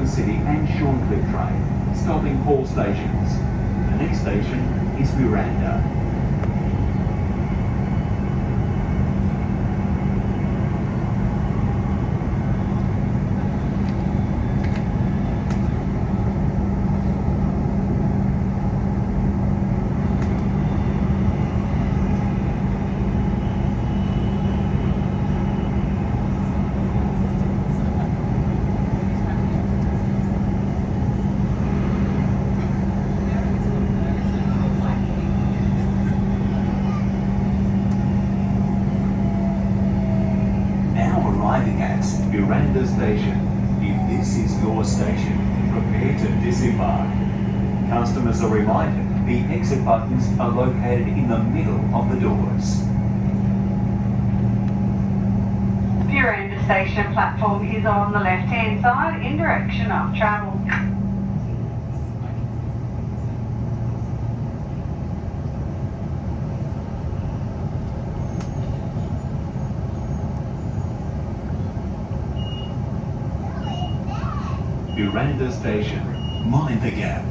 Brisbane City and Shorncliffe train, stopping 4 stations. The next station is Miranda. Arriving at Miranda Station. If this is your station, prepare to disembark. Customers are reminded the exit buttons are located in the middle of the doors. Miranda Station platform is on the left-hand side in direction of travel. Miranda Station. Mind the gap.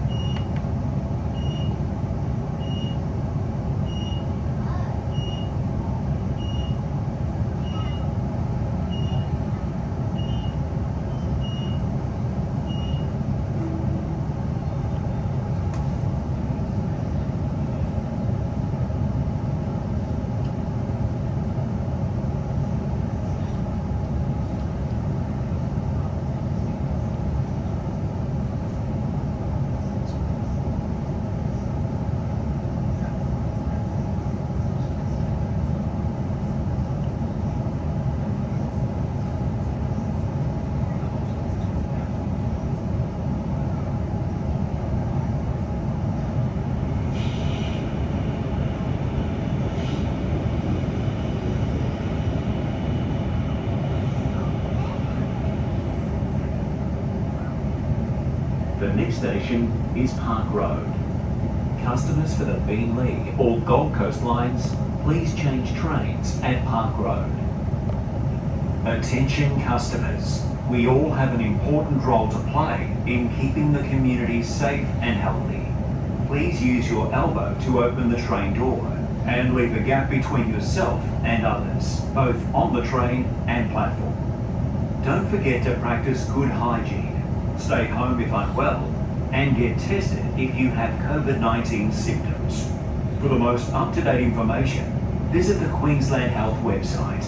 The next station is Park Road. Customers for the Beenleigh or Gold Coast lines, please change trains at Park Road. Attention customers, we all have an important role to play in keeping the community safe and healthy. Please use your elbow to open the train door and leave a gap between yourself and others, both on the train and platform. Don't forget to practice good hygiene. Stay home if unwell, and get tested if you have COVID-19 symptoms. For the most up-to-date information, visit the Queensland Health website.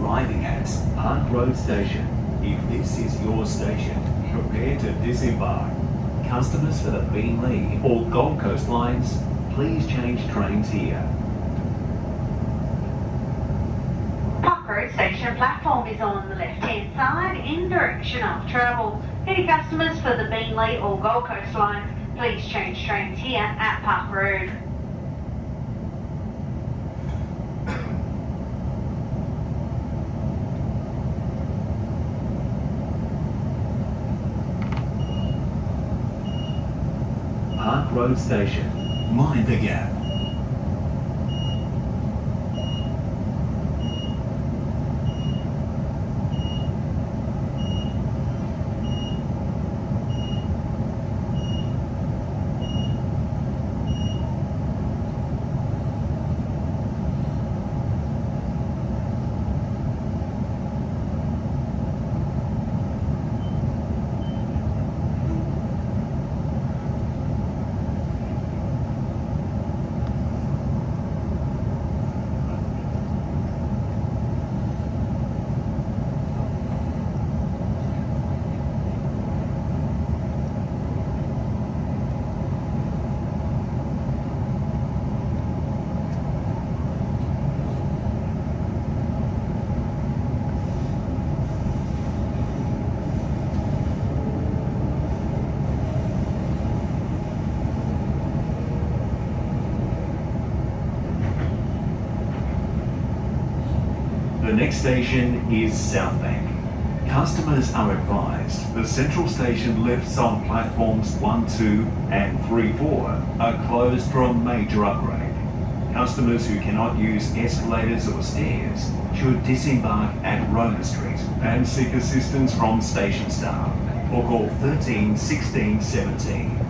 Arriving at Park Road Station. If this is your station, prepare to disembark. Customers for the Beenleigh or Gold Coast lines, please change trains here. Park Road Station platform is on the left-hand side in direction of travel. Any customers for the Beenleigh or Gold Coast lines, please change trains here at Park Road. Park Road Station. Mind the gap. The next station is South Bank. Customers are advised the central station lifts on platforms 1, 2 and 3, 4 are closed for a major upgrade. Customers who cannot use escalators or stairs should disembark at Roma Street and seek assistance from station staff or call 13 16 17.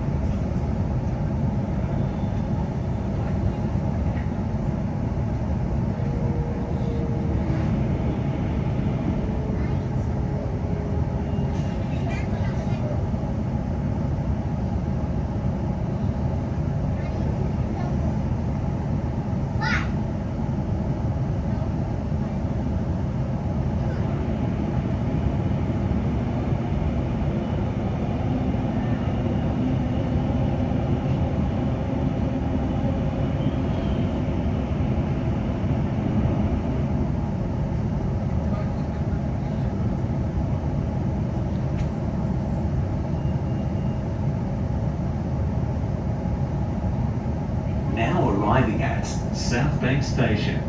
Now arriving at South Bank Station.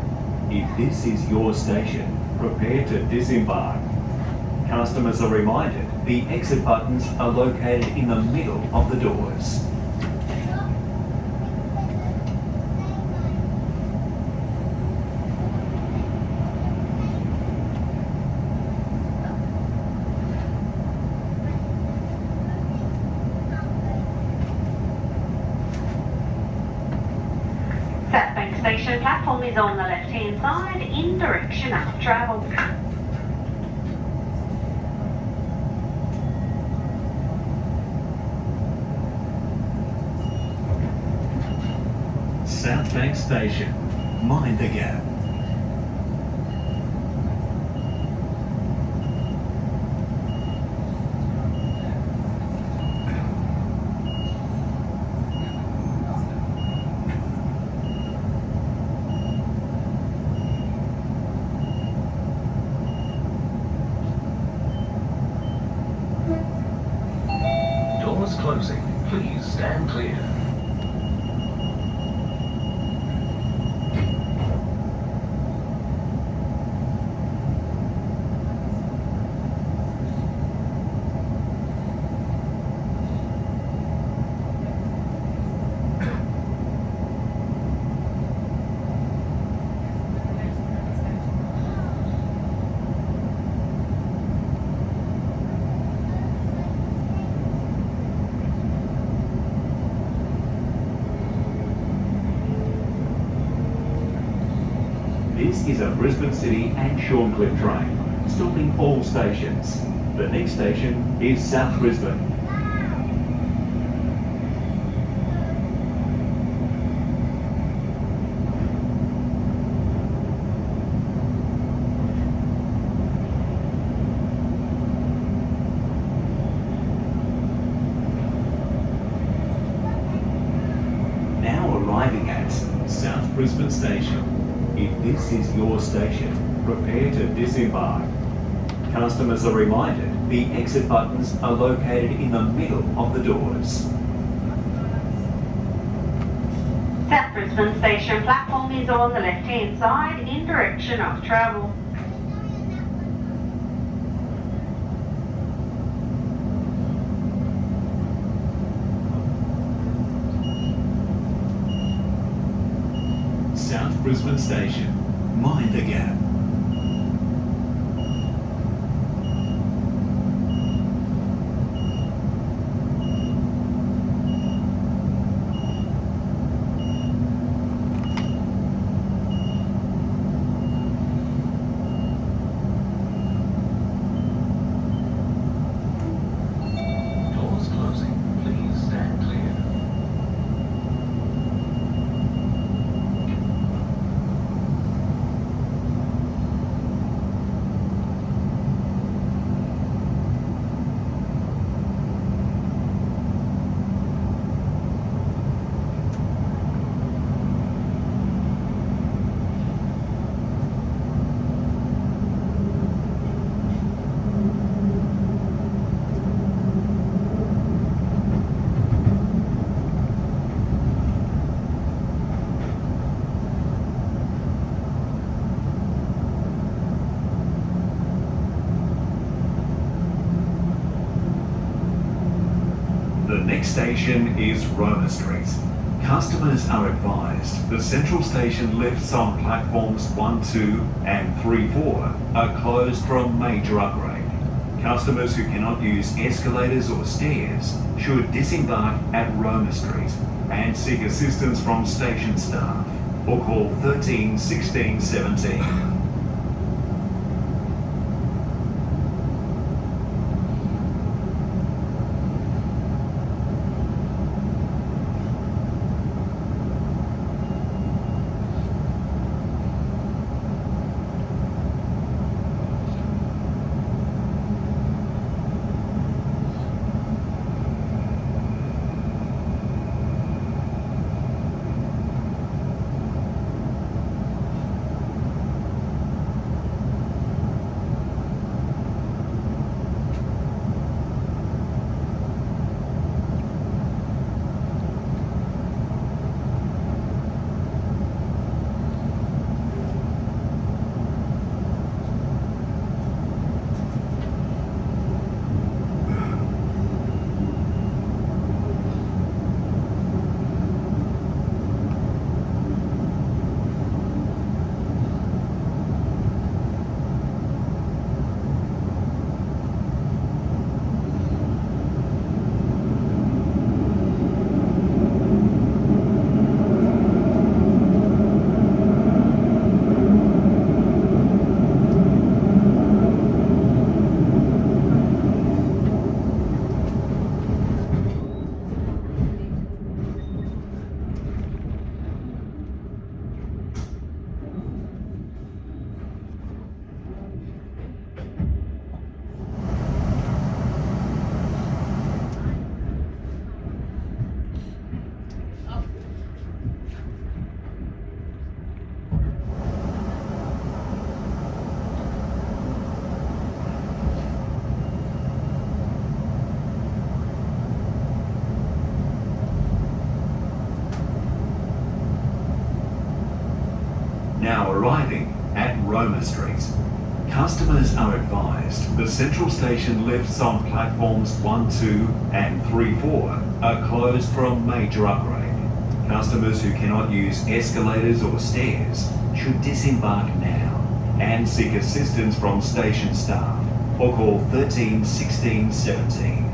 If this is your station, prepare to disembark. Customers are reminded the exit buttons are located in the middle of the doors. South Bank Station platform is on the left-hand side in direction of travel. South Bank Station. Mind the gap. Doors closing. Please stand clear. This is a Brisbane City and Shorncliffe train, stopping all stations. The next station is South Brisbane. Now arriving at South Brisbane Station. If this is your station, prepare to disembark. Customers are reminded the exit buttons are located in the middle of the doors. South Brisbane Station platform is on the left-hand side in direction of travel. South Brisbane Station. Mind the gap. Doors closing. Please stand clear. next station is Roma Street. Customers are advised the Central Station lifts on platforms 1, 2 and 3, 4 are closed for a major upgrade. Customers who cannot use escalators or stairs should disembark at Roma Street and seek assistance from station staff or call 13 16 17. Now arriving at Roma Street. Customers are advised the Central Station lifts on platforms 1, 2 and 3, 4 are closed for a major upgrade. Customers who cannot use escalators or stairs should disembark now and seek assistance from station staff or call 13 16 17.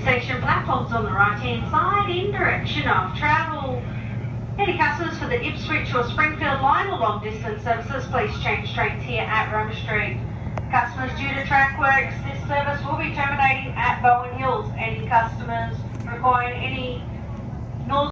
Station platforms on the right-hand side in direction of travel. Any customers for the Ipswich or Springfield line or long distance services, please change trains here at Roma Street. Customers due to track works, this service will be terminating at Bowen Hills. Any customers requiring any